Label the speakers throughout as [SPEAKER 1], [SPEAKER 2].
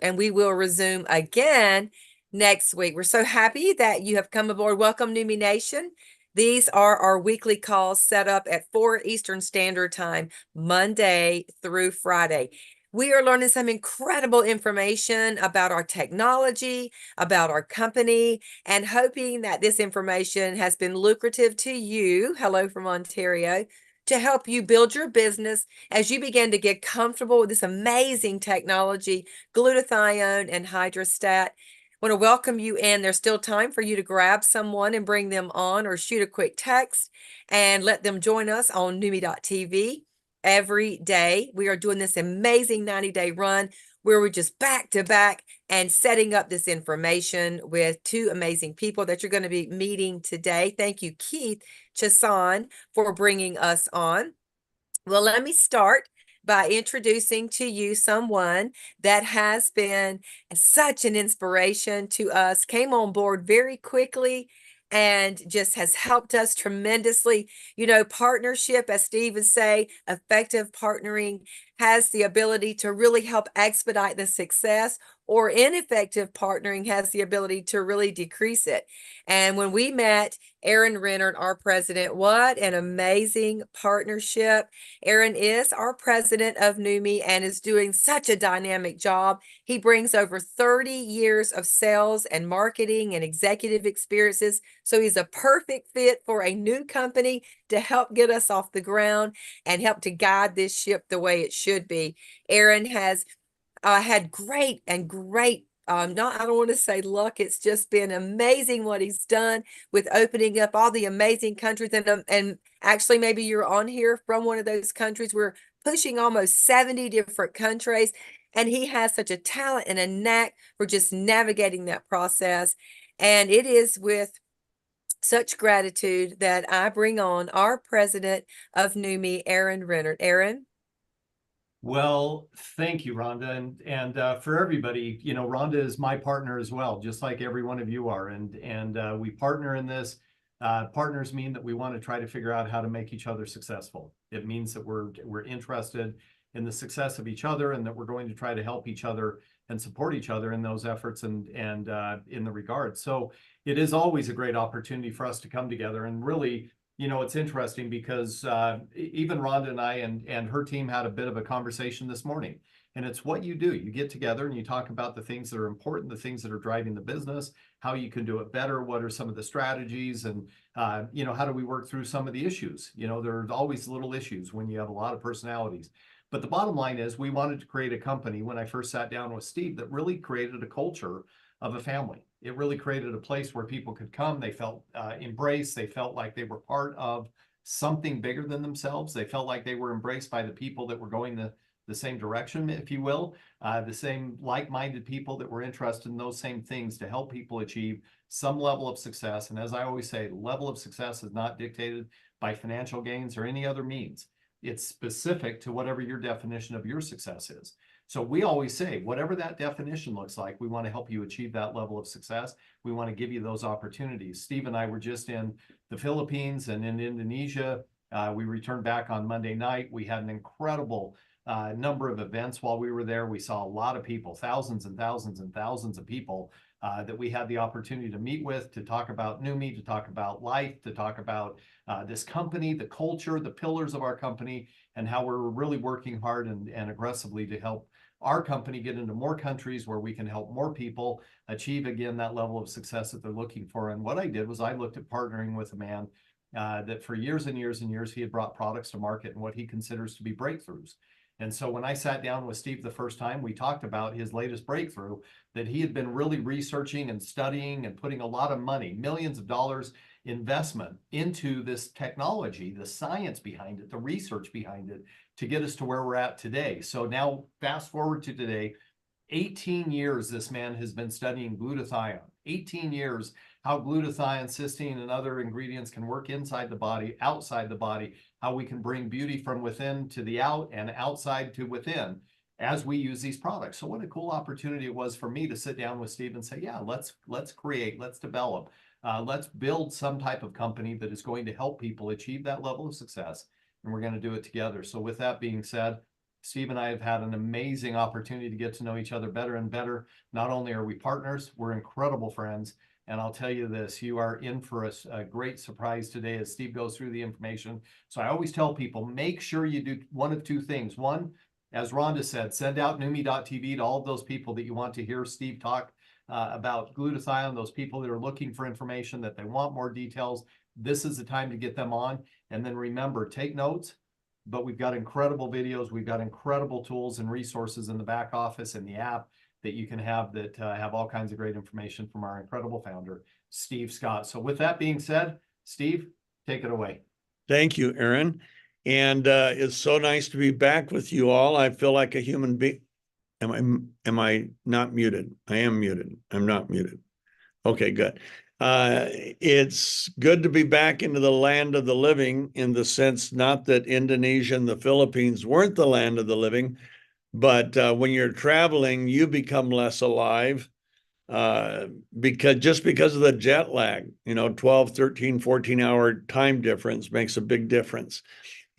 [SPEAKER 1] and we will resume again next week. We're so happy that you have come aboard. Welcome, Neumi Nation. These are our weekly calls set up at 4 Eastern Standard Time, Monday through Friday. We are learning some incredible information about our technology, about our company, and hoping that this information has been lucrative to you. Hello from Ontario. To help you build your business as you begin to get comfortable with this amazing technology, glutathione and hydrostat. Want to welcome you in. There's still time for you to grab someone and bring them on, or shoot a quick text and let them join us on Neumi.tv every day. We are doing this amazing 90-day run where we're just back to back and setting up this information with two amazing people that you're going to be meeting today. Thank you, Keith Chasson, for bringing us on. Well, let me start by introducing to you someone that has been such an inspiration to us, came on board very quickly, and just has helped us tremendously. You know, partnership, as Steve would say, effective partnering has the ability to really help expedite the success, or ineffective partnering has the ability to really decrease it. And when we met Aaron Renner, our president, what an amazing partnership. Aaron is our president of Neumi and is doing such a dynamic job. He brings over 30 years of sales and marketing and executive experiences. So he's a perfect fit for a new company to help get us off the ground and help to guide this ship the way it should be. Aaron has had great, not, I don't want to say luck. It's just been amazing what he's done with opening up all the amazing countries. And actually, maybe you're on here from one of those countries. We're pushing almost 70 different countries. And he has such a talent and a knack for just navigating that process. And it is with such gratitude that I bring on our president of Neumi, Aaron Renner. Aaron?
[SPEAKER 2] Well, thank you, Rhonda. And for everybody, you know, Rhonda is my partner as well, just like every one of you are. And we partner in this. Partners mean that we want to try to figure out how to make each other successful. It means that we're interested in the success of each other, and that we're going to try to help each other and support each other in those efforts and in the regard. So it is always a great opportunity for us to come together. And really, you know, it's interesting because even Rhonda and I and her team had a bit of a conversation this morning. And it's what you do. You get together and you talk about the things that are important, the things that are driving the business, how you can do it better, what are some of the strategies, and, you know, how do we work through some of the issues? You know, there's always little issues when you have a lot of personalities. But the bottom line is we wanted to create a company when I first sat down with Steve that really created a culture of a family. It really created a place where people could come. They felt embraced. They felt like they were part of something bigger than themselves. They felt like they were embraced by the people that were going the same direction, if you will, the same like-minded people that were interested in those same things to help people achieve some level of success. And as I always say, the level of success is not dictated by financial gains or any other means. It's specific to whatever your definition of your success is. So we always say, whatever that definition looks like, we want to help you achieve that level of success. We want to give you those opportunities. Steve and I were just in the Philippines and in Indonesia. We returned back on Monday night. We had an incredible number of events while we were there. We saw a lot of people, thousands and thousands and thousands of people that we had the opportunity to meet with, to talk about Neumi, to talk about life, to talk about this company, the culture, the pillars of our company, and how we're really working hard and aggressively to help our company get into more countries where we can help more people achieve, again, that level of success that they're looking for. And what I did was I looked at partnering with a man that for years and years and years, he had brought products to market and what he considers to be breakthroughs. And so when I sat down with Steve the first time, we talked about his latest breakthrough that he had been really researching and studying and putting a lot of money, millions of dollars investment into this technology, the science behind it, the research behind it, to get us to where we're at today. So now fast forward to today, 18 years this man has been studying glutathione, 18 years, how glutathione, cysteine, and other ingredients can work inside the body, outside the body, how we can bring beauty from within to the out and outside to within as we use these products. So what a cool opportunity it was for me to sit down with Steve and say, yeah, let's create, let's develop, let's build some type of company that is going to help people achieve that level of success. And we're going to do it together. So with that being said, Steve and I have had an amazing opportunity to get to know each other better and better. Not only are we partners, we're incredible friends. And I'll tell you this, you are in for a great surprise today as Steve goes through the information. So I always tell people, make sure you do one of two things. One, as Rhonda said, send out Neumi.tv to all of those people that you want to hear Steve talk about glutathione, those people that are looking for information, that they want more details. This is the time to get them on. And then remember, take notes, but we've got incredible videos. We've got incredible tools and resources in the back office and the app that you can have that have all kinds of great information from our incredible founder, Steve Scott. So with that being said, Steve, take it away.
[SPEAKER 3] Thank you, Aaron. And it's so nice to be back with you all. I feel like a human being. Am I not muted? I am muted. I'm not muted. Okay, good. It's good to be back into the land of the living, in the sense, not that Indonesia and the Philippines weren't the land of the living, but when you're traveling, you become less alive because of the jet lag. 12, 13, 14-hour time difference makes a big difference.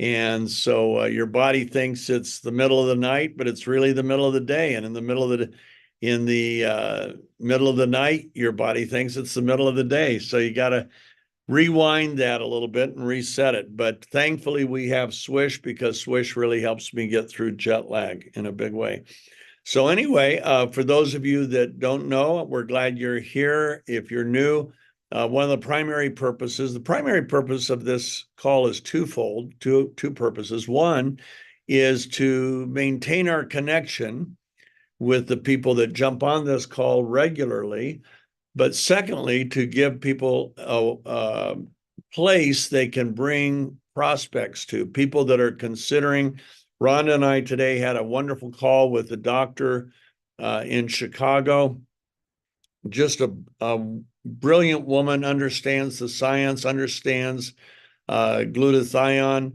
[SPEAKER 3] And so your body thinks it's the middle of the night, but it's really the middle of the day. And in the middle of the night, your body thinks it's the middle of the day. So you got to rewind that a little bit and reset it. But thankfully, we have Swish, because Swish really helps me get through jet lag in a big way. So anyway, for those of you that don't know, we're glad you're here. If you're new, one of the primary purpose of this call is twofold, two purposes. One is to maintain our connection with the people that jump on this call regularly, but secondly, to give people a place they can bring prospects to, people that are considering. Rhonda and I today had a wonderful call with a doctor in Chicago. Just a brilliant woman, understands the science, understands glutathione,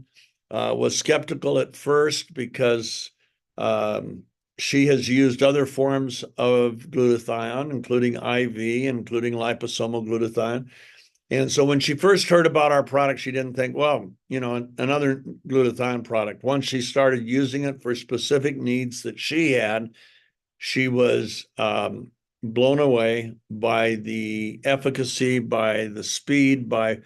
[SPEAKER 3] was skeptical at first because she has used other forms of glutathione, including IV, including liposomal glutathione. And so when she first heard about our product, she didn't think, well, another glutathione product. Once she started using it for specific needs that she had, she was blown away by the efficacy, by the speed, by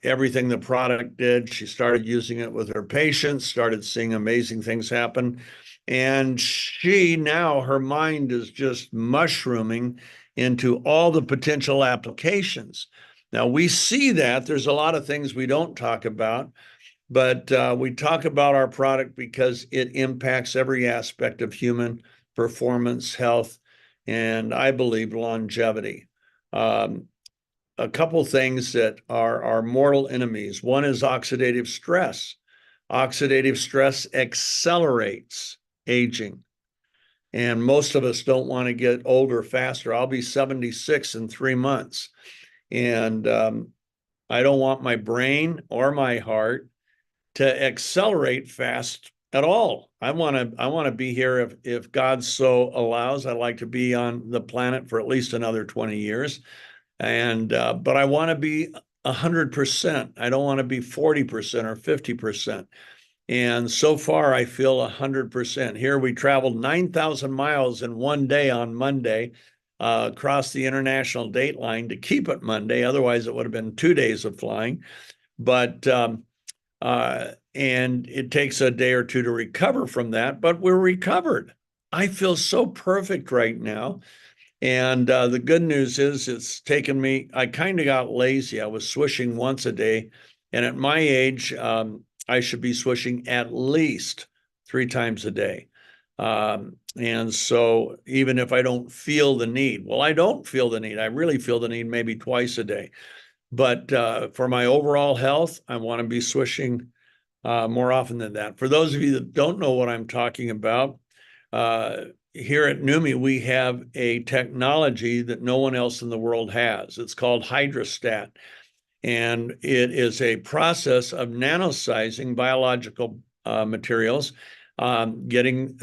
[SPEAKER 3] everything the product did. She started using it with her patients, started seeing amazing things happen. And her mind is just mushrooming into all the potential applications. Now, we see that there's a lot of things we don't talk about, but we talk about our product because it impacts every aspect of human performance, health, and I believe longevity. A couple things that are our mortal enemies. One is oxidative stress. Oxidative stress accelerates aging. And most of us don't want to get older faster. I'll be 76 in 3 months. And I don't want my brain or my heart to accelerate fast at all. I want to be here if God so allows. I'd like to be on the planet for at least another 20 years. And but I want to be 100%. I don't want to be 40% or 50%. And so far, I feel 100%. Here we traveled 9,000 miles in one day on Monday, across the international date line to keep it Monday. Otherwise, it would have been 2 days of flying. But and it takes a day or two to recover from that, but we're recovered. I feel so perfect right now. And the good news is it's taken me, I kind of got lazy. I was swishing once a day. And at my age, I should be swishing at least 3 times a day. And so even if I don't feel the need, well, I don't feel the need. I really feel the need maybe twice a day. But for my overall health, I want to be swishing more often than that. For those of you that don't know what I'm talking about, here at Neumi, we have a technology that no one else in the world has. It's called hydrostat. And it is a process of nanosizing biological materials, making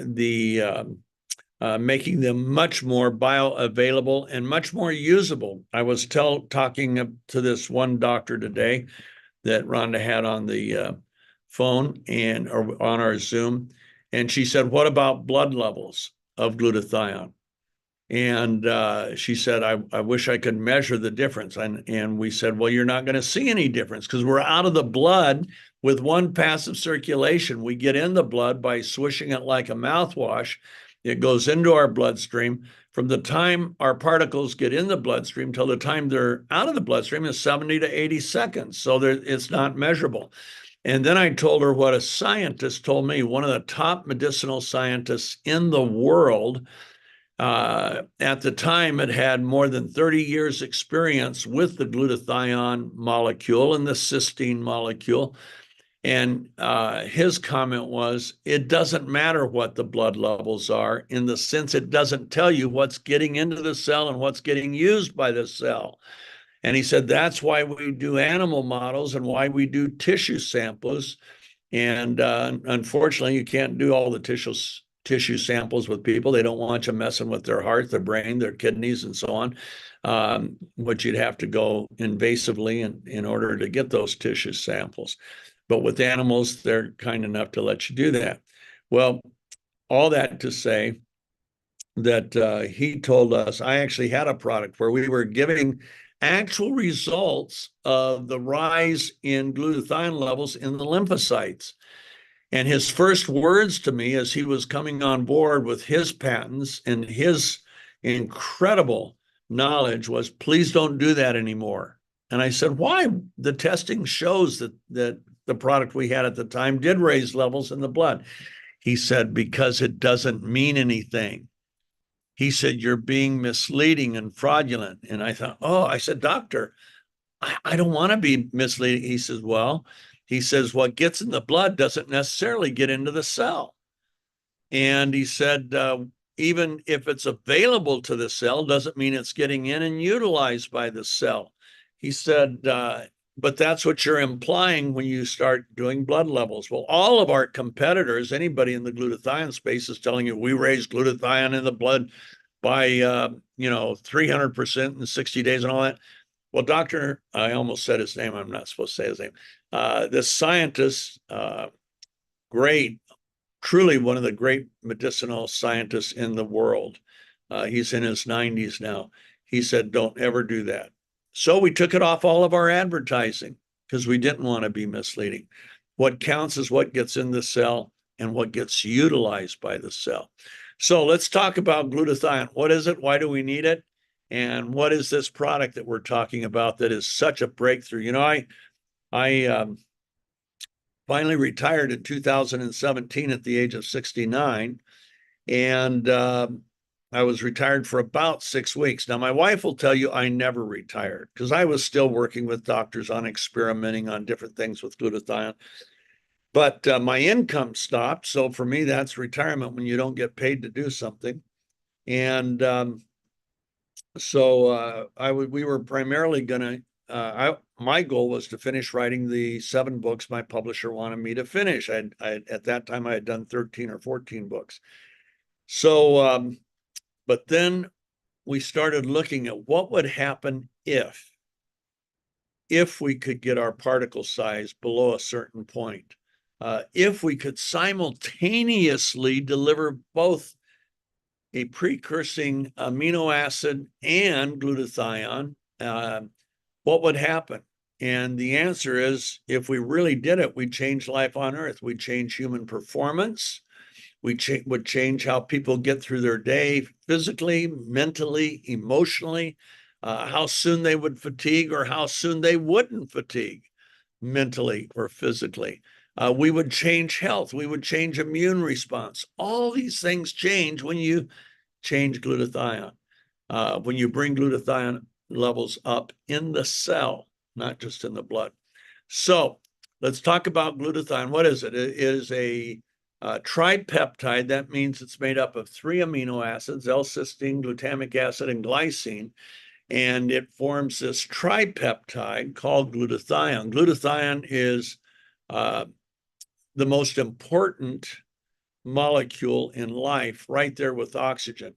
[SPEAKER 3] them much more bioavailable and much more usable. I was talking to this one doctor today that Rhonda had on the phone or on our Zoom, And she said, what about blood levels of glutathione? And she said, I wish I could measure the difference. And we said, well, you're not going to see any difference because we're out of the blood with one pass of circulation. We get in the blood by swishing it like a mouthwash. It goes into our bloodstream. From the time our particles get in the bloodstream till the time they're out of the bloodstream is 70 to 80 seconds. So it's not measurable. And then I told her what a scientist told me, one of the top medicinal scientists in the world. At the time, it had more than 30 years experience with the glutathione molecule and the cysteine molecule. And his comment was, it doesn't matter what the blood levels are in the sense it doesn't tell you what's getting into the cell and what's getting used by the cell. And he said, that's why we do animal models and why we do tissue samples. And unfortunately, you can't do all the tissue samples with people. They don't want you messing with their heart, their brain, their kidneys, and so on, which you'd have to go invasively in order to get those tissue samples. But with animals, they're kind enough to let you do that. Well, all that to say that he told us, I actually had a product where we were giving actual results of the rise in glutathione levels in the lymphocytes. And his first words to me as he was coming on board with his patents and his incredible knowledge was, please don't do that anymore. And I said, why? The testing shows that the product we had at the time did raise levels in the blood. He said, because it doesn't mean anything. He said, you're being misleading and fraudulent. And I thought, oh, I said, doctor, I don't want to be misleading. He says, well, he says, what gets in the blood doesn't necessarily get into the cell. And he said, even if it's available to the cell, doesn't mean it's getting in and utilized by the cell. He said, but that's what you're implying when you start doing blood levels. Well, all of our competitors, anybody in the glutathione space is telling you, we raise glutathione in the blood by, 300% in 60 days and all that. Well, Dr. I almost said his name. I'm not supposed to say his name. This scientist, great, truly one of the great medicinal scientists in the world. He's in his 90s now. He said, don't ever do that. So we took it off all of our advertising because we didn't want to be misleading. What counts is what gets in the cell and what gets utilized by the cell. So let's talk about glutathione. What is it? Why do we need it? And what is this product that we're talking about that is such a breakthrough? You know, I finally retired in 2017 at the age of 69, and I was retired for about 6 weeks. Now, my wife will tell you I never retired because I was still working with doctors on experimenting on different things with glutathione. But my income stopped. So for me, that's retirement when you don't get paid to do something. And we were primarily going to, my goal was to finish writing the 7 books my publisher wanted me to finish. At that time, I had done 13 or 14 books. So, but then we started looking at what would happen if we could get our particle size below a certain point, if we could simultaneously deliver both a precursing amino acid and glutathione, what would happen? And the answer is, if we really did it, we'd change life on Earth. We'd change human performance. We would change how people get through their day physically, mentally, emotionally, how soon they would fatigue or how soon they wouldn't fatigue mentally or physically. We would change health. We would change immune response. All these things change when you change glutathione, when you bring glutathione levels up in the cell, not just in the blood. So let's talk about glutathione. What is it? It is a tripeptide. That means it's made up of 3 amino acids, L-cysteine, glutamic acid, and glycine. And it forms this tripeptide called glutathione. Glutathione is the most important molecule in life, right there with oxygen.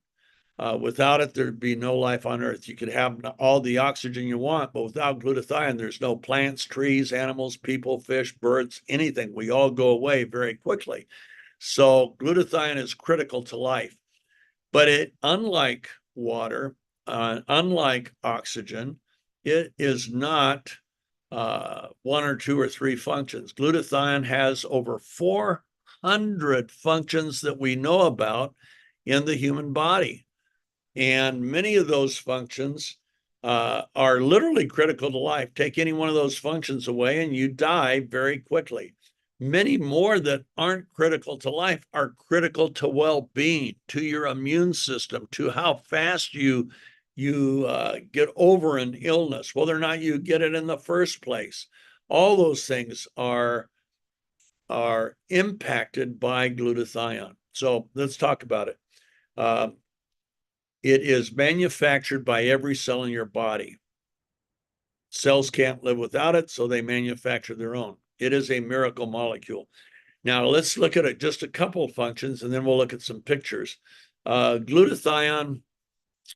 [SPEAKER 3] Without it, there'd be no life on Earth. You could have all the oxygen you want, but without glutathione, there's no plants, trees, animals, people, fish, birds, anything. We all go away very quickly. So glutathione is critical to life, but unlike water, unlike oxygen, it is not one or two or three functions. Glutathione has over 400 functions that we know about in the human body. And many of those functions are literally critical to life. Take any one of those functions away and you die very quickly. Many more that aren't critical to life are critical to well-being, to your immune system, to how fast you get over an illness, whether or not you get it in the first place. All those things are impacted by glutathione. So let's talk about it. It is manufactured by every cell in your body. Cells can't live without it, so they manufacture their own. It is a miracle molecule. Now, let's look at just a couple of functions, and then we'll look at some pictures. Glutathione,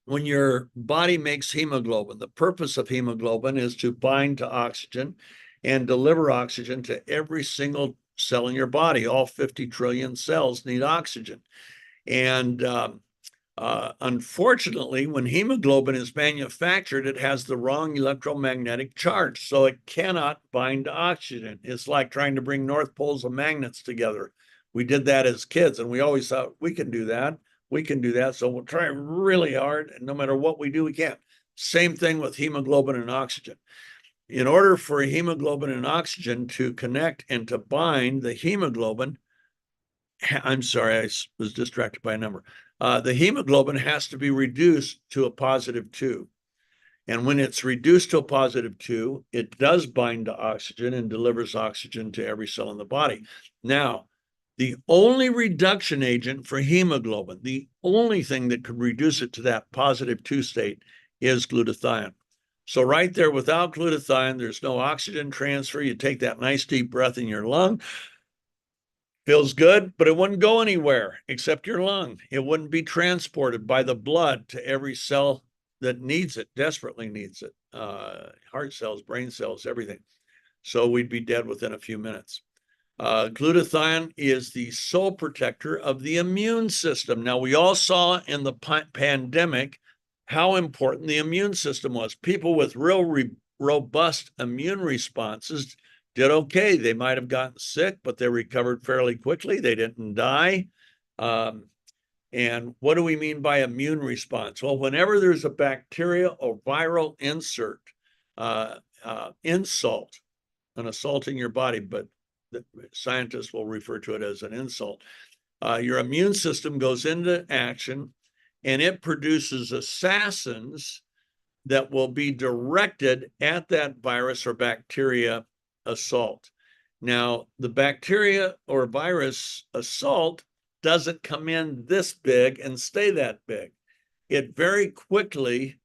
[SPEAKER 3] when your body makes hemoglobin, the purpose of hemoglobin is to bind to oxygen and deliver oxygen to every single cell in your body. All 50 trillion cells need oxygen. And unfortunately, when hemoglobin is manufactured, it has the wrong electromagnetic charge, so it cannot bind to oxygen. It's like trying to bring north poles of magnets together. We did that as kids, and we always thought, we can do that. We can do that. So we'll try really hard, and no matter what we do, we can't. Same thing with hemoglobin and oxygen. In order for hemoglobin and oxygen to connect and to bind, the hemoglobin, I'm sorry, I was distracted by a number. The hemoglobin has to be reduced to a +2. And when it's reduced to a +2, it does bind to oxygen and delivers oxygen to every cell in the body. Now, the only reduction agent for hemoglobin, the only thing that could reduce it to that +2 state is glutathione. So right there, without glutathione, there's no oxygen transfer. You take that nice deep breath in your lung. Feels good, but it wouldn't go anywhere except your lung. It wouldn't be transported by the blood to every cell that needs it, desperately needs it. Heart cells, brain cells, everything. So we'd be dead within a few minutes. Glutathione is the sole protector of the immune system. Now, we all saw in the pandemic how important the immune system was. People with real robust immune responses did okay. They might have gotten sick, but they recovered fairly quickly. They didn't die. And what do we mean by immune response? Well, whenever there's a bacteria or viral insult, an assault in your body, but the scientists will refer to it as an insult. Your immune system goes into action and it produces assassins that will be directed at that virus or bacteria assault. Now, the bacteria or virus assault doesn't come in this big and stay that big. It very quickly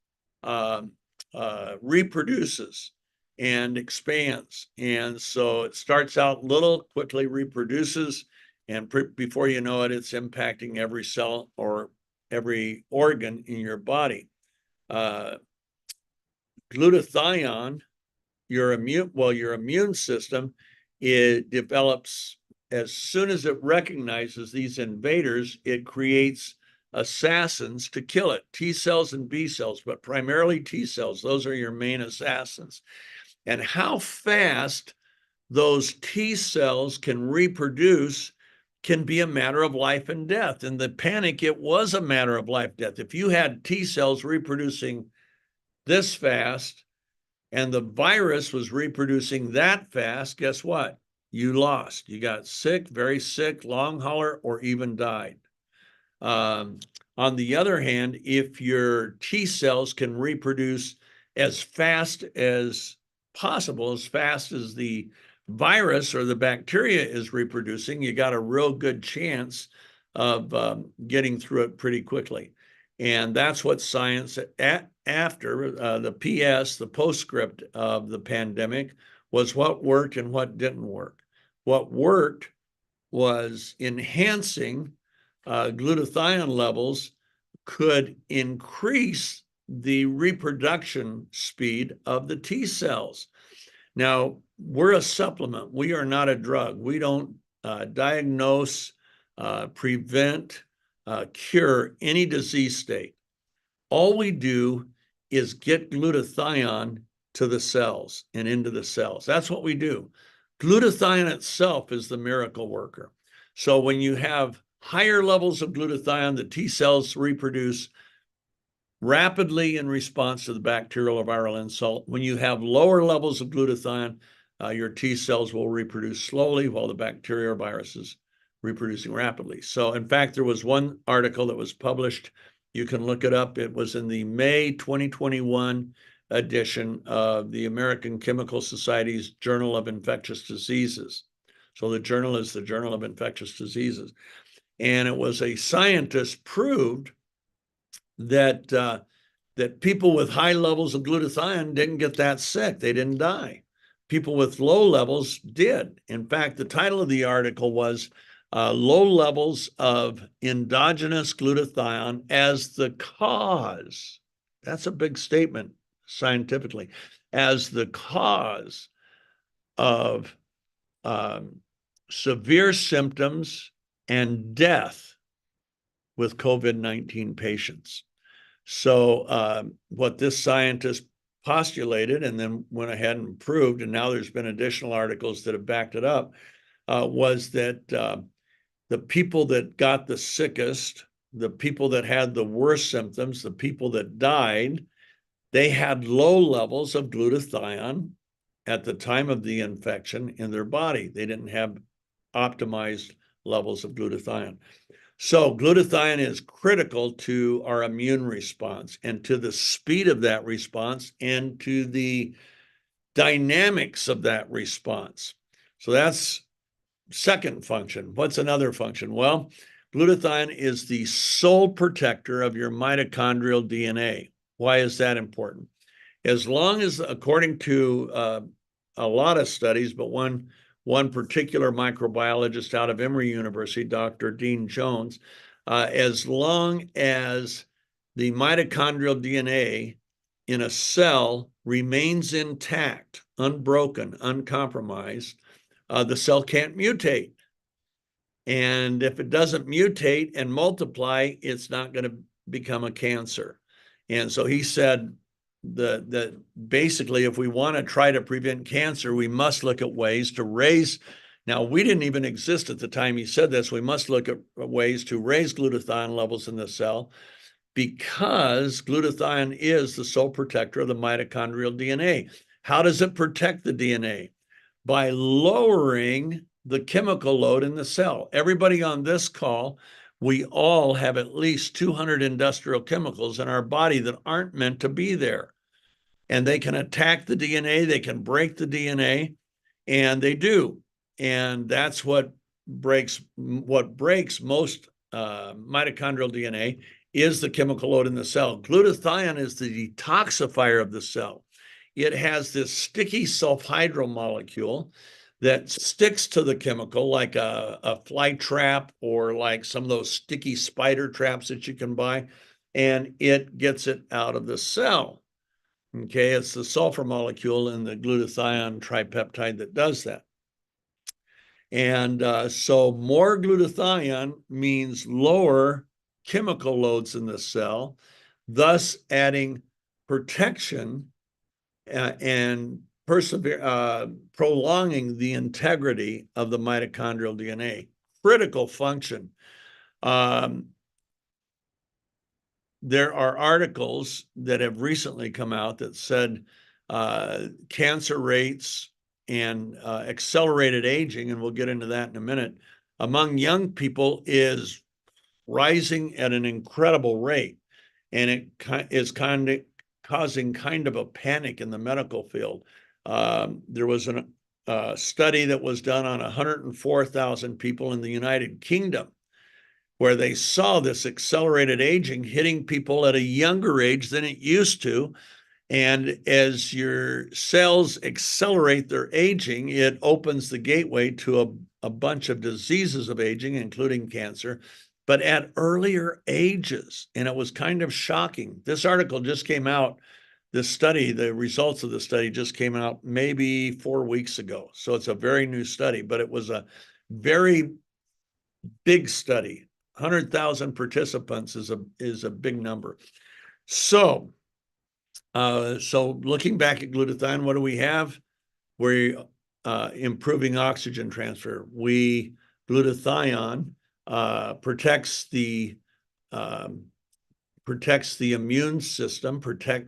[SPEAKER 3] reproduces and expands. And so it starts out little, quickly reproduces, and before you know it, it's impacting every cell or every organ in your body. Glutathione, your immune system, it develops as soon as it recognizes these invaders, it creates assassins to kill it. T cells and B cells, but primarily T cells. Those are your main assassins. And how fast those T cells can reproduce can be a matter of life and death. In the panic, it was a matter of life and death. If you had T cells reproducing this fast, and the virus was reproducing that fast, guess what? You lost. You got sick, very sick, long hauler, or even died. On the other hand, if your T cells can reproduce as fast as possible, as fast as the virus or the bacteria is reproducing, you got a real good chance of getting through it pretty quickly. And that's what science, after the PS, the postscript of the pandemic, was what worked and what didn't work. What worked was enhancing glutathione levels could increase the reproduction speed of the T cells. Now, we're a supplement. We are not a drug. We don't diagnose prevent, cure any disease state. All we do is get glutathione to the cells and into the cells. That's what we do. Glutathione itself is the miracle worker. So when you have higher levels of glutathione, the T cells reproduce rapidly in response to the bacterial or viral insult. When you have lower levels of glutathione, your T cells will reproduce slowly while the bacteria or viruses reproducing rapidly. So in fact, there was one article that was published. You can look it up. It was in the May 2021 edition of the American Chemical Society's Journal of Infectious Diseases. So the journal is the Journal of Infectious Diseases. And it was a scientist proved that that people with high levels of glutathione didn't get that sick. They didn't die. People with low levels did. In fact, the title of the article was low levels of endogenous glutathione as the cause. That's a big statement scientifically. As the cause of severe symptoms and death with COVID-19 patients. So what this scientist postulated and then went ahead and proved, and now there's been additional articles that have backed it up, was that the people that got the sickest, the people that had the worst symptoms, the people that died, they had low levels of glutathione at the time of the infection in their body. They didn't have optimized levels of glutathione. So glutathione is critical to our immune response and to the speed of that response and to the dynamics of that response. So that's second function. What's another function? Well, glutathione is the sole protector of your mitochondrial DNA. Why is that important? As long as, according to a lot of studies, but one particular microbiologist out of Emory University, Dr. Dean Jones, as long as the mitochondrial DNA in a cell remains intact, unbroken, uncompromised, the cell can't mutate. And if it doesn't mutate and multiply, it's not going to become a cancer. And so he said that basically, if we want to try to prevent cancer, we must look at ways to raise. Now, we didn't even exist at the time he said this. We must look at ways to raise glutathione levels in the cell because glutathione is the sole protector of the mitochondrial DNA. How does it protect the DNA? By lowering the chemical load in the cell. Everybody on this call, we all have at least 200 industrial chemicals in our body that aren't meant to be there. And they can attack the DNA, they can break the DNA, and they do. And that's what breaks most mitochondrial DNA is the chemical load in the cell. Glutathione is the detoxifier of the cell. It has this sticky sulfhydryl molecule that sticks to the chemical like a fly trap or like some of those sticky spider traps that you can buy, and it gets it out of the cell. Okay, it's the sulfur molecule in the glutathione tripeptide that does that. And so more glutathione means lower chemical loads in the cell, thus adding protection and prolonging the integrity of the mitochondrial DNA. Critical function. There are articles that have recently come out that said cancer rates and accelerated aging, and we'll get into that in a minute, among young people is rising at an incredible rate. And it is causing kind of a panic in the medical field. There was a study that was done on 104,000 people in the United Kingdom, where they saw this accelerated aging hitting people at a younger age than it used to. And as your cells accelerate their aging, it opens the gateway to a bunch of diseases of aging, including cancer, but at earlier ages. And it was kind of shocking. This article just came out. This study, the results of the study just came out maybe 4 weeks ago. So it's a very new study, but it was a very Big study. 100,000 participants is a big number. So, so looking back at glutathione, what do we have? We're improving oxygen transfer. Glutathione protects the immune system,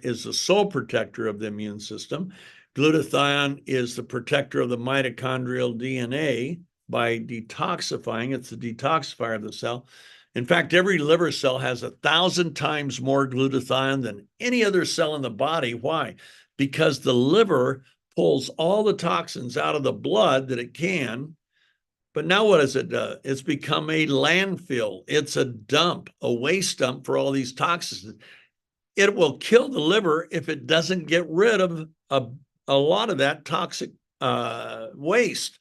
[SPEAKER 3] is the sole protector of the immune system. Glutathione is the protector of the mitochondrial DNA by detoxifying. It's the detoxifier of the cell. In fact, every liver cell has 1,000 times more glutathione than any other cell in the body. Why? Because the liver pulls all the toxins out of the blood that it can. But now what does it do? It's become a landfill. It's a dump, a waste dump for all these toxins. It will kill the liver if it doesn't get rid of a lot of that toxic waste.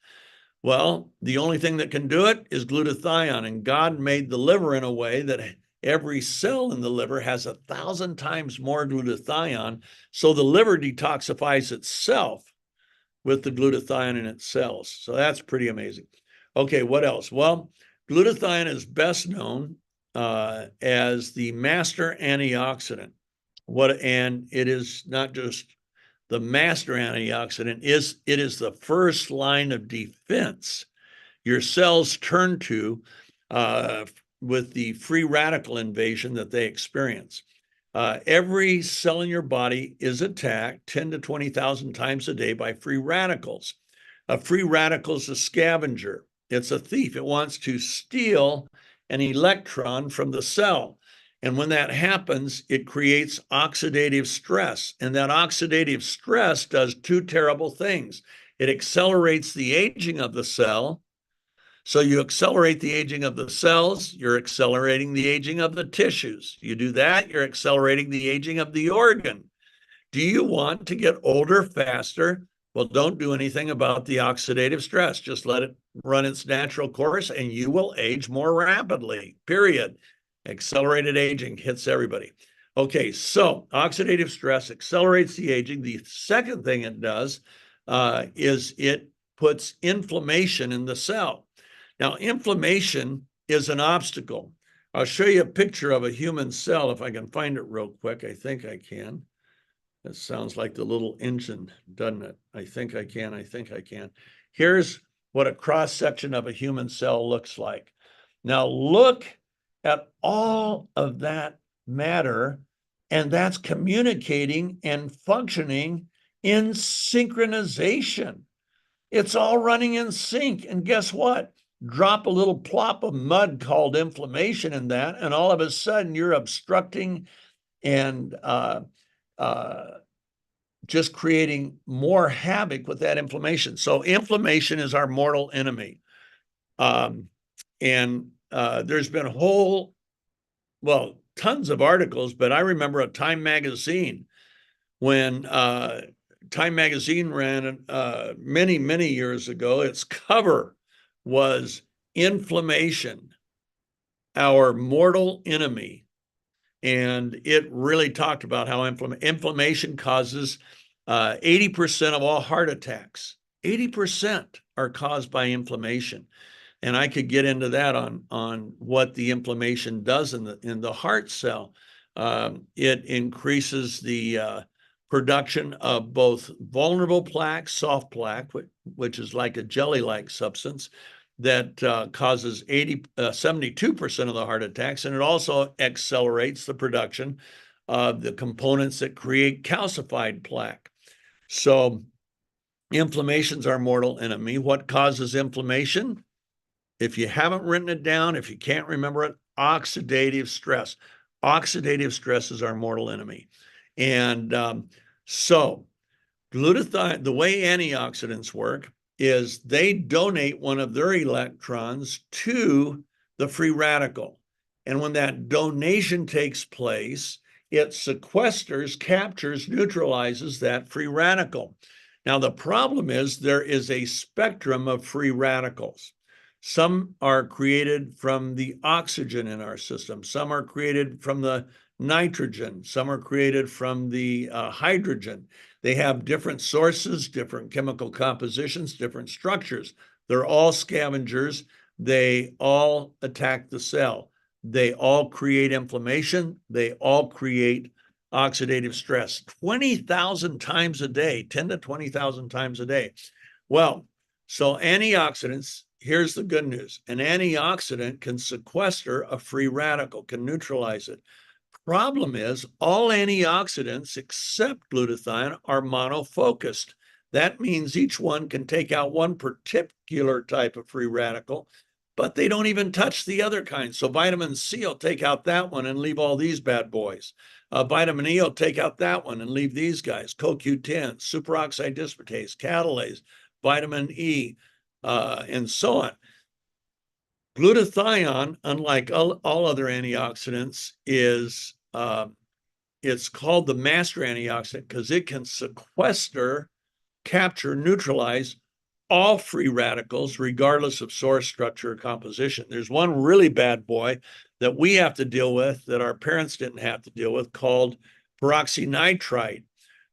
[SPEAKER 3] Well, the only thing that can do it is glutathione, and God made the liver in a way that every cell in the liver has 1,000 times more glutathione, so the liver detoxifies itself with the glutathione in its cells. So that's pretty amazing. Okay, what else? Well, glutathione is best known as the master antioxidant. And it is not just the master antioxidant, it is the first line of defense your cells turn to with the free radical invasion that they experience. Every cell in your body is attacked 10 to 20,000 times a day by free radicals. A free radical is a scavenger. It's a thief. It wants to steal an electron from the cell. And when that happens, it creates oxidative stress. And that oxidative stress does two terrible things. It accelerates the aging of the cell. So you accelerate the aging of the cells, you're accelerating the aging of the tissues. You do that, you're accelerating the aging of the organ. Do you want to get older faster? Well, don't do anything about the oxidative stress. Just let it run its natural course and you will age more rapidly, period. Accelerated aging hits everybody. Okay, so oxidative stress accelerates the aging. The second thing it does is it puts inflammation in the cell. Now, inflammation is an obstacle. I'll show you a picture of a human cell if I can find it real quick. I think I can. That sounds like the little engine, doesn't it? I think I can. Here's what a cross-section of a human cell looks like. Now look at all of that matter, and that's communicating and functioning in synchronization. It's all running in sync. And guess what? Drop a little plop of mud called inflammation in that, and all of a sudden you're obstructing and just creating more havoc with that inflammation. So inflammation is our mortal enemy. There's been tons of articles, but I remember a Time magazine when Time magazine ran many, many years ago. Its cover was inflammation, our mortal enemy. And it really talked about how inflammation causes 80% of all heart attacks. 80% are caused by inflammation. And I could get into that on what the inflammation does in the heart cell. It increases the production of both vulnerable plaque, soft plaque, which is like a jelly-like substance that causes 72% of the heart attacks, and it also accelerates the production of the components that create calcified plaque. So inflammation's our mortal enemy. What causes inflammation? If you haven't written it down, if you can't remember it, oxidative stress. Oxidative stress is our mortal enemy. And so glutathione, the way antioxidants work is they donate one of their electrons to the free radical. And when that donation takes place, it sequesters, captures, neutralizes that free radical. Now, the problem is there is a spectrum of free radicals. Some are created from the oxygen in our system. Some are created from the nitrogen. Some are created from the hydrogen. They have different sources, different chemical compositions, different structures. They're all scavengers, They all attack the cell. They all create inflammation. They all create oxidative stress 20,000 times a day, 10 to 20,000 times a day. Well, so antioxidants, here's the good news. An antioxidant can sequester a free radical, can neutralize it. Problem is, all antioxidants except glutathione are monofocused. That means each one can take out one particular type of free radical, but they don't even touch the other kind. So vitamin C will take out that one and leave all these bad boys. Vitamin E will take out that one and leave these guys. CoQ10, superoxide dismutase, catalase, vitamin E, and so on. Glutathione, unlike all other antioxidants, is it's called the master antioxidant because it can sequester, capture, neutralize all free radicals, regardless of source, structure, or composition. There's one really bad boy that we have to deal with that our parents didn't have to deal with called peroxynitrite.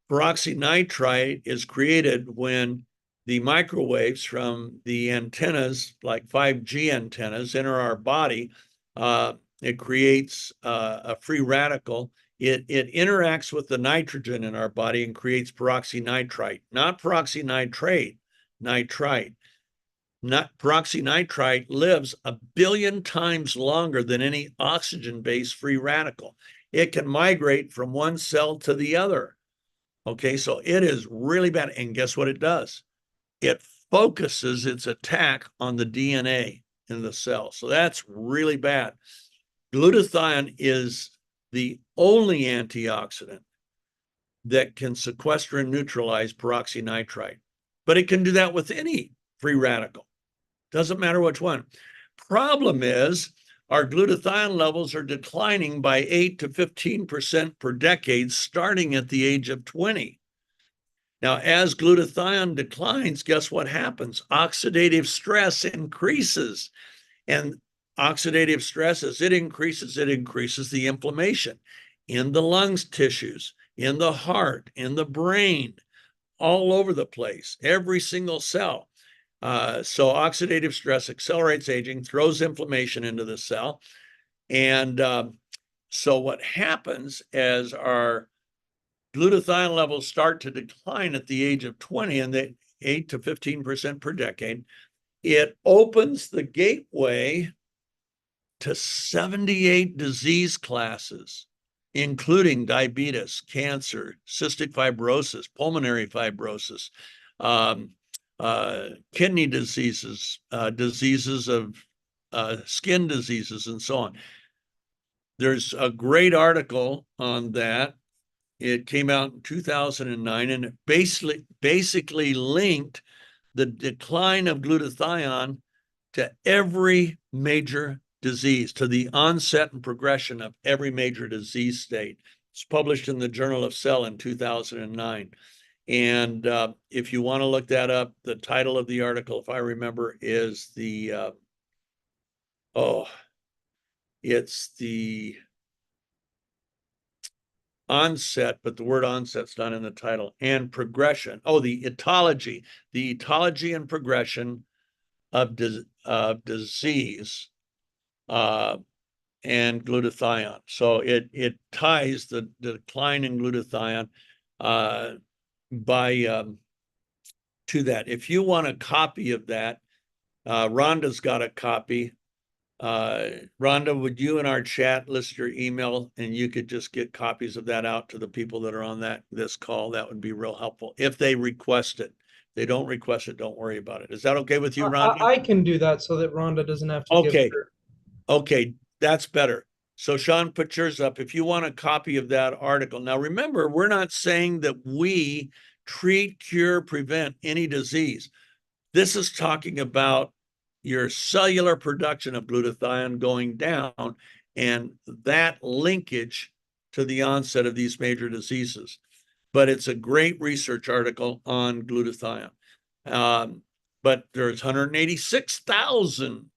[SPEAKER 3] Peroxynitrite is created when the microwaves from the antennas, like 5G antennas, enter our body. It creates a free radical. It interacts with the nitrogen in our body and creates peroxynitrite, not peroxynitrate, nitrite. Peroxynitrite lives 1 billion times longer than any oxygen-based free radical. It can migrate from one cell to the other. Okay, so it is really bad. And guess what it does? It focuses its attack on the DNA in the cell. So that's really bad. Glutathione is the only antioxidant that can sequester and neutralize peroxynitrite. But it can do that with any free radical. Doesn't matter which one. Problem is, our glutathione levels are declining by 8 to 15% per decade, starting at the age of 20. Now, as glutathione declines, guess what happens? Oxidative stress increases. And oxidative stress, as it increases the inflammation in the lungs tissues, in the heart, in the brain, all over the place, every single cell. So oxidative stress accelerates aging, throws inflammation into the cell. And so what happens as our glutathione levels start to decline at the age of 20, and they 8 to 15% per decade, it opens the gateway to 78 disease classes, including diabetes, cancer, cystic fibrosis, pulmonary fibrosis, kidney diseases, diseases of skin diseases, and so on. There's a great article on that. It came out in 2009, and it basically linked the decline of glutathione to every major disease, to the onset and progression of every major disease state. It's published in the Journal of Cell in 2009. And if you want to look that up, the title of the article, if I remember, is it's the onset, but the word onset's not in the title, and progression. The etiology and progression of disease and glutathione. So it ties the decline in glutathione to that. If you want a copy of that, Rhonda's got a copy. Rhonda, would you in our chat list your email, and you could just get copies of that out to the people that are on this call? That would be real helpful if they request it. If they don't request it, don't worry about it. Is that okay with you, Rhonda?
[SPEAKER 4] I can do that so that Rhonda doesn't have to
[SPEAKER 3] Okay.
[SPEAKER 4] give her.
[SPEAKER 3] Okay, that's better. So Sean, put yours up if you want a copy of that article. Now, remember, we're not saying that we treat, cure, prevent any disease. This is talking about your cellular production of glutathione going down and that linkage to the onset of these major diseases. But it's a great research article on glutathione. But there's 186,000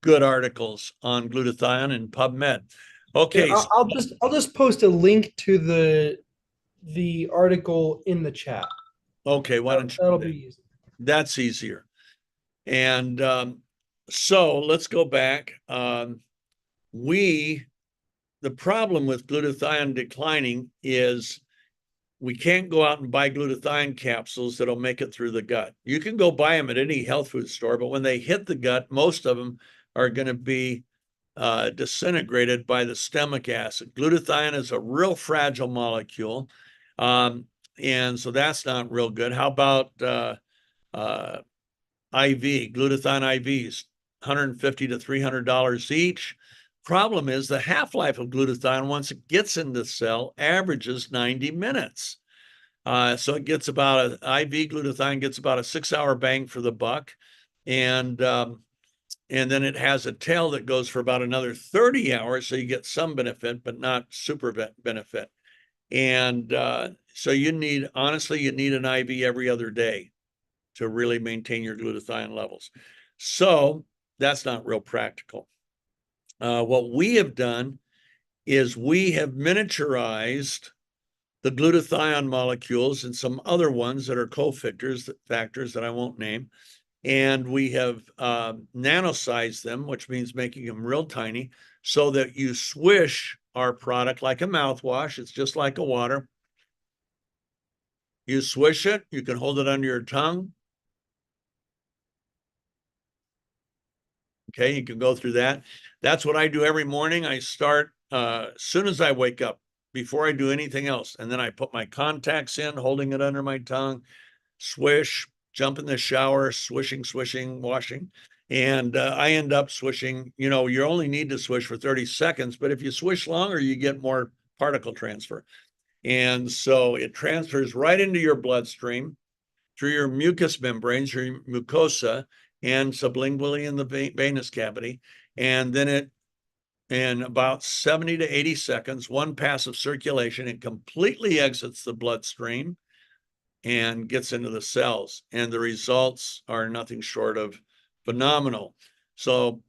[SPEAKER 3] good articles on glutathione in PubMed. Okay.
[SPEAKER 4] Yeah, I'll just post a link to the article in the chat.
[SPEAKER 3] Okay, why don't you?
[SPEAKER 4] That'll be easy.
[SPEAKER 3] That's easier. And So let's go back. The problem with glutathione declining is we can't go out and buy glutathione capsules that'll make it through the gut. You can go buy them at any health food store, but when they hit the gut, most of them are going to be disintegrated by the stomach acid. Glutathione is a real fragile molecule, and so that's not real good. How about IV, glutathione IVs, $150 to $300 each. Problem is the half-life of glutathione, once it gets in the cell, averages 90 minutes. So it gets about IV glutathione gets about a 6-hour bang for the buck. And then it has a tail that goes for about another 30 hours. So you get some benefit, but not super benefit. And so honestly, you need an IV every other day to really maintain your glutathione levels. So that's not real practical. What we have done is we have miniaturized the glutathione molecules and some other ones that are cofactors that I won't name. And we have nanosized them, which means making them real tiny, so that you swish our product like a mouthwash. It's just like a water. You swish it, you can hold it under your tongue. Okay, you can go through that. That's what I do every morning. I start as soon as I wake up, before I do anything else. And then I put my contacts in, holding it under my tongue, swish, jump in the shower, swishing, washing. And I end up swishing. You only need to swish for 30 seconds, but if you swish longer, you get more particle transfer. And so it transfers right into your bloodstream through your mucous membranes, your mucosa, and sublingually in the venous cavity. And then in about 70 to 80 seconds, one pass of circulation, it completely exits the bloodstream and gets into the cells. And the results are nothing short of phenomenal. So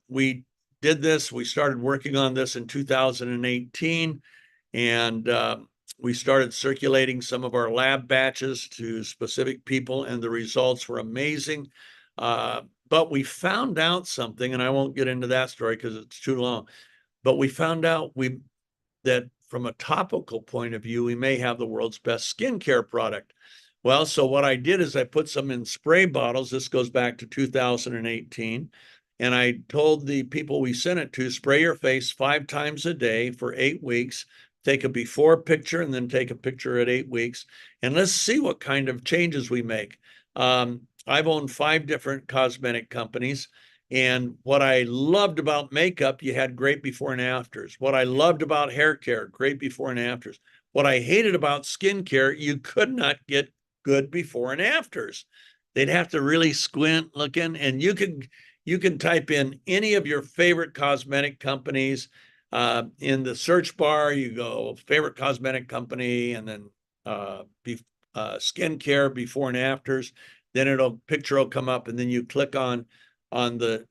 [SPEAKER 3] we did this. We started working on this in 2018. And we started circulating some of our lab batches to specific people, and the results were amazing. But we found out something, and I won't get into that story because it's too long. But we found out that from a topical point of view, we may have the world's best skincare product. Well, so what I did is I put some in spray bottles. This goes back to 2018. And I told the people we sent it to, spray your face 5 times a day for 8 weeks. Take a before picture and then take a picture at 8 weeks. And let's see what kind of changes we make. I've owned 5 different cosmetic companies. And what I loved about makeup, you had great before and afters. What I loved about hair care, great before and afters. What I hated about skincare, you could not get good before and afters. They'd have to really squint looking, and you can type in any of your favorite cosmetic companies. In the search bar, you go favorite cosmetic company, and then skincare before and afters. Then picture will come up, and then you click on the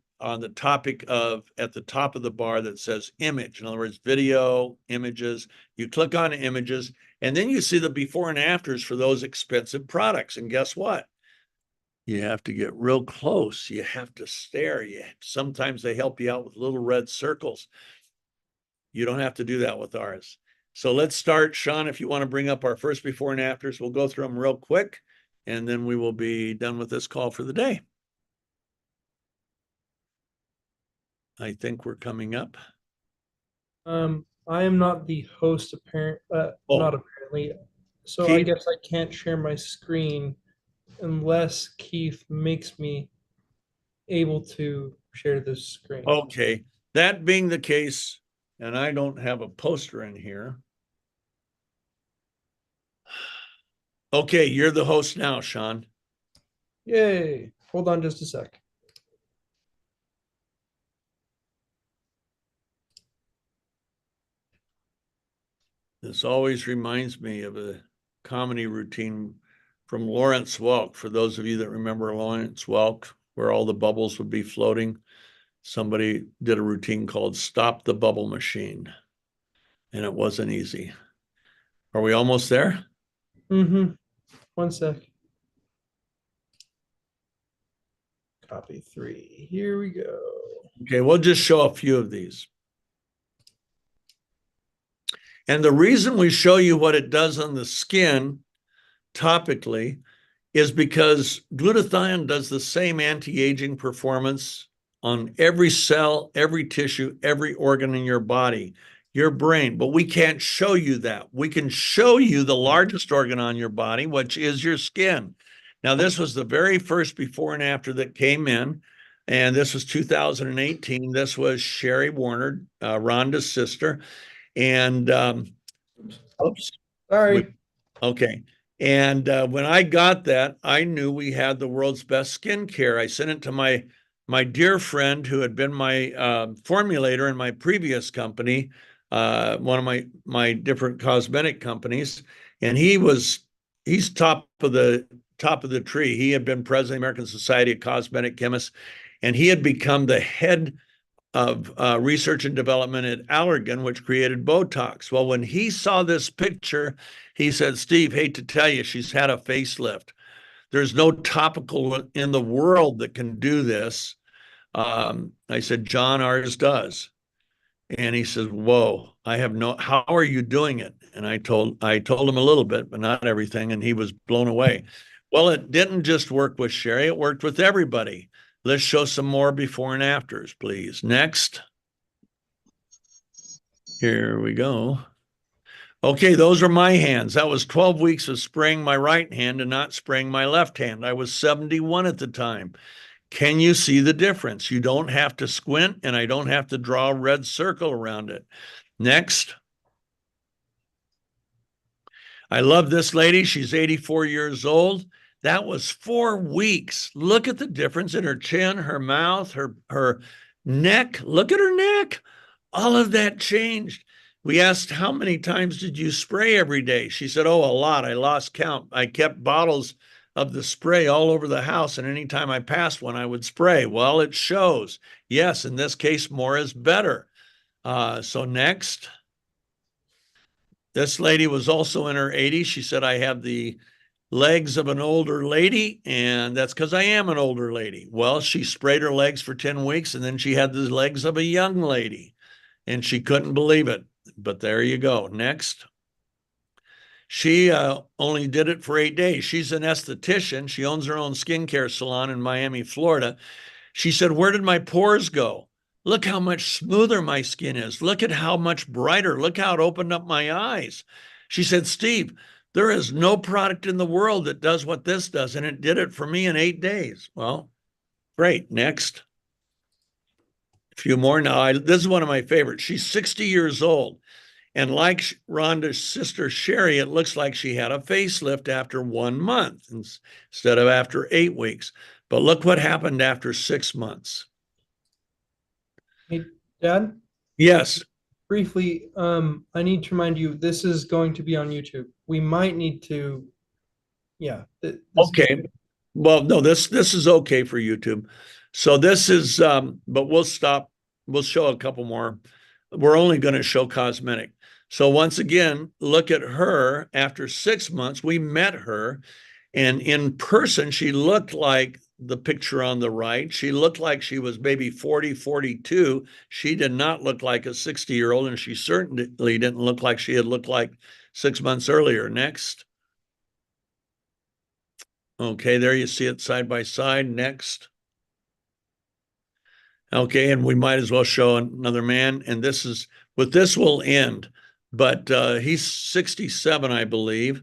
[SPEAKER 3] topic at the top of the bar that says image. In other words, video, images. You click on images, and then you see the before and afters for those expensive products. And guess what? You have to get real close. You have to stare. Sometimes they help you out with little red circles. You don't have to do that with ours. So let's start. Sean, if you want to bring up our first before and afters, we'll go through them real quick, and then we will be done with this call for the day. I think we're coming up.
[SPEAKER 4] I am not the host, not apparently. So I
[SPEAKER 3] Keith?
[SPEAKER 4] guess I can't share my screen unless Keith makes me able to share this screen.
[SPEAKER 3] Okay, that being the case, and I don't have a poster in here. Okay, you're the host now, Sean.
[SPEAKER 4] Yay. Hold on just a sec.
[SPEAKER 3] This always reminds me of a comedy routine from Lawrence Welk. For those of you that remember Lawrence Welk, where all the bubbles would be floating, somebody did a routine called Stop the Bubble Machine, and it wasn't easy. Are we almost there?
[SPEAKER 4] Mm-hmm. One sec. Copy 3. Here we go.
[SPEAKER 3] Okay, we'll just show a few of these. And the reason we show you what it does on the skin topically is because glutathione does the same anti-aging performance on every cell, every tissue, every organ in your body, your brain. But we can't show you that. We can show you the largest organ on your body, which is your skin. Now, this was the very first before and after that came in, and this was 2018. This was Sherry Warner, Rhonda's sister. And oops.
[SPEAKER 4] Sorry.
[SPEAKER 3] Okay. And when I got that, I knew we had the world's best skincare. I sent it to my dear friend who had been my formulator in my previous company, one of my different cosmetic companies, and he's top of the tree. He had been president of the American Society of Cosmetic Chemists, and he had become the head of research and development at Allergan, which created Botox. Well, when he saw this picture, he said, Steve, hate to tell you, she's had a facelift. There's no topical in the world that can do this. I said, John, ours does. And he says, whoa, how are you doing it? And I told him a little bit, but not everything. And he was blown away. Well, it didn't just work with Sherry, it worked with everybody. Let's show some more before and afters, please. Next. Here we go. Okay, those are my hands. That was 12 weeks of spraying my right hand and not spraying my left hand. I was 71 at the time. Can you see the difference? You don't have to squint, and I don't have to draw a red circle around it. Next. I love this lady. She's 84 years old. That was 4 weeks. Look at the difference in her chin, her mouth, her neck. Look at her neck. All of that changed. We asked, how many times did you spray every day? She said, oh, a lot. I lost count. I kept bottles of the spray all over the house, and anytime I passed one, I would spray. Well, it shows. Yes, in this case, more is better. So next. This lady was also in her 80s. She said, I have the legs of an older lady, and that's because I am an older lady. Well, she sprayed her legs for 10 weeks, and then she had the legs of a young lady, and she couldn't believe it. But there you go. Next. She only did it for 8 days. She's an esthetician. She owns her own skincare salon in Miami, Florida. She said, where did my pores go? Look how much smoother my skin is. Look at how much brighter. Look how it opened up my eyes. She said, Steve, there is no product in the world that does what this does, and it did it for me in 8 days. Well, great. Next. A few more now. This is one of my favorites. She's 60 years old. And like Rhonda's sister, Sherry, it looks like she had a facelift after 1 month instead of after 8 weeks. But look what happened after 6 months.
[SPEAKER 4] Hey, Dad?
[SPEAKER 3] Yes.
[SPEAKER 4] Briefly, I need to remind you, this is going to be on YouTube. We might need to, yeah.
[SPEAKER 3] Okay. Well, no, this is okay for YouTube. So this is, but we'll stop. We'll show a couple more. We're only going to show cosmetic. So once again, look at her. After 6 months, we met her, and in person, she looked like the picture on the right. She looked like she was maybe 40, 42. She did not look like a 60-year-old, and she certainly didn't look like she had looked like 6 months earlier. Next. Okay, there you see it side by side. Next. Okay, and we might as well show another man. And this is, with this we'll end. But he's 67, I believe.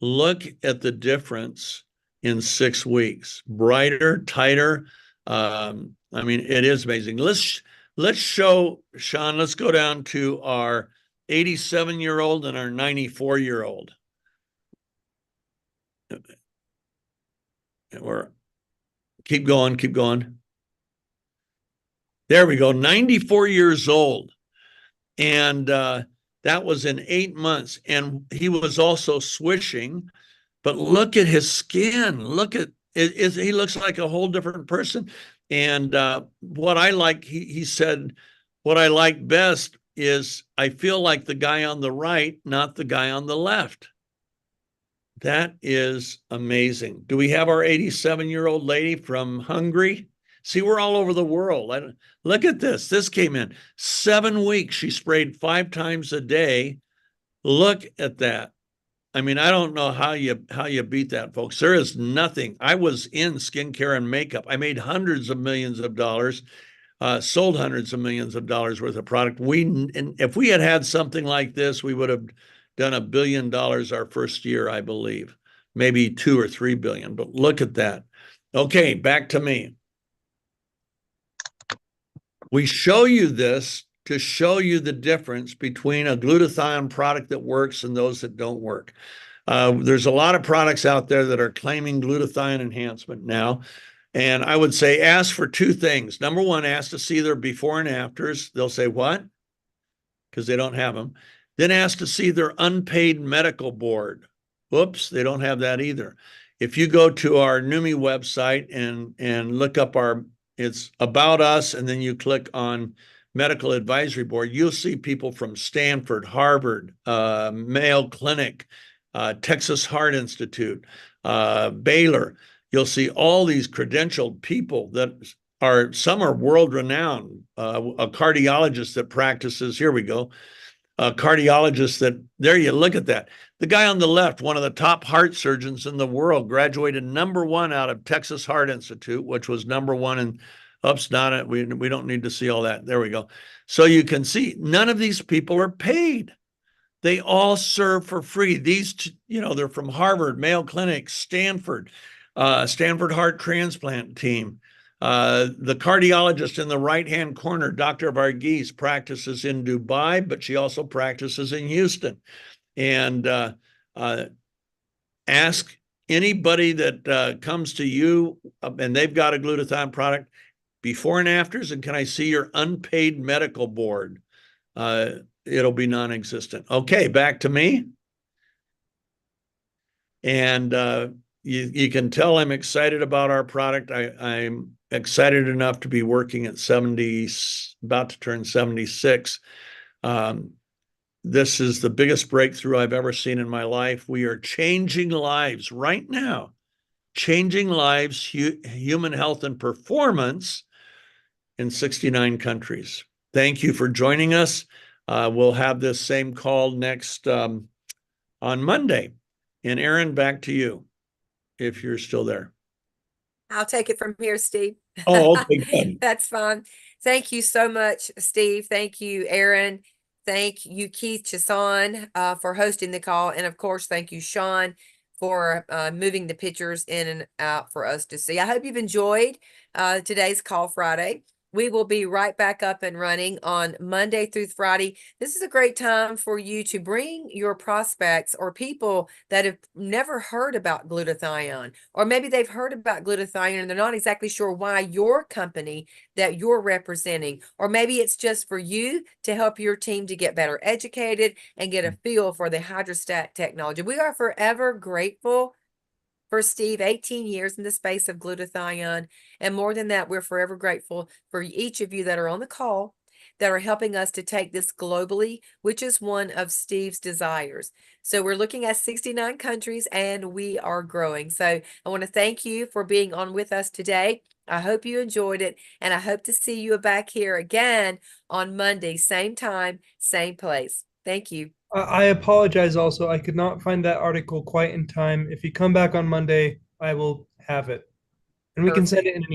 [SPEAKER 3] Look at the difference in 6 weeks. Brighter, tighter. I mean, it is amazing. Let's show, Sean, let's go down to our 87-year-old and our 94-year-old. Keep going, keep going. There we go, 94 years old. And that was in 8 months. And he was also swishing. But look at his skin. Look at it. He looks like a whole different person. And what I like, he said, what I like best is I feel like the guy on the right, not the guy on the left. That is amazing. Do we have our 87-year-old lady from Hungary? See, we're all over the world. Look at this. This came in 7 weeks. She sprayed 5 times a day. Look at that. I mean, I don't know how you beat that, folks. There is nothing. I was in skincare and makeup. I made hundreds of millions of dollars, sold hundreds of millions of dollars worth of product. And if we had had something like this, we would have done $1 billion our first year, I believe, maybe 2 or 3 billion. But look at that. Okay, back to me. We show you this to show you the difference between a glutathione product that works and those that don't work. There's a lot of products out there that are claiming glutathione enhancement now. And I would say ask for 2 things. Number one, ask to see their before and afters. They'll say, what? Because they don't have them. Then ask to see their unpaid medical board. Whoops, they don't have that either. If you go to our Neumi'S website and look up it's about us, and then you click on medical advisory board, you'll see people from Stanford, Harvard, Mayo Clinic, Texas Heart Institute, Baylor. You'll see all these credentialed people that some are world renowned. A cardiologist that practices, here we go, a cardiologist there you look at that. The guy on the left, one of the top heart surgeons in the world, graduated #1 out of Texas Heart Institute, which was #1 in oops, not it. We don't need to see all that. There we go. So you can see none of these people are paid. They all serve for free. These, they're from Harvard, Mayo Clinic, Stanford, Stanford Heart Transplant Team. The cardiologist in the right-hand corner, Dr. Varghese, practices in Dubai, but she also practices in Houston. And ask anybody that comes to you and they've got a glutathione product, before and afters, and can I see your unpaid medical board? It'll be non-existent. Okay, back to me. And you can tell I'm excited about our product. I'm excited enough to be working at 70, about to turn 76. This is the biggest breakthrough I've ever seen in my life. We are changing lives right now, changing lives, human health and performance in 69 countries. Thank you for joining us. We'll have this same call next on Monday. And Aaron, back to you, if you're still there.
[SPEAKER 1] I'll take it from here, Steve.
[SPEAKER 3] Oh, okay, good.
[SPEAKER 1] That's fine. Thank you so much, Steve. Thank you, Aaron. Thank you, Keith Chasson, for hosting the call. And of course, thank you, Sean, for moving the pictures in and out for us to see. I hope you've enjoyed today's Call Friday. We will be right back up and running on Monday through Friday. This is a great time for you to bring your prospects or people that have never heard about glutathione, or maybe they've heard about glutathione and they're not exactly sure why your company that you're representing, or maybe it's just for you to help your team to get better educated and get a feel for the hydrostat technology. We are forever grateful for Steve, 18 years in the space of glutathione. And more than that, we're forever grateful for each of you that are on the call that are helping us to take this globally, which is one of Steve's desires. So we're looking at 69 countries and we are growing. So I want to thank you for being on with us today. I hope you enjoyed it, and I hope to see you back here again on Monday, same time, same place. Thank you.
[SPEAKER 4] I apologize also. I could not find that article quite in time. If you come back on Monday, I will have it. And we can send it in an email.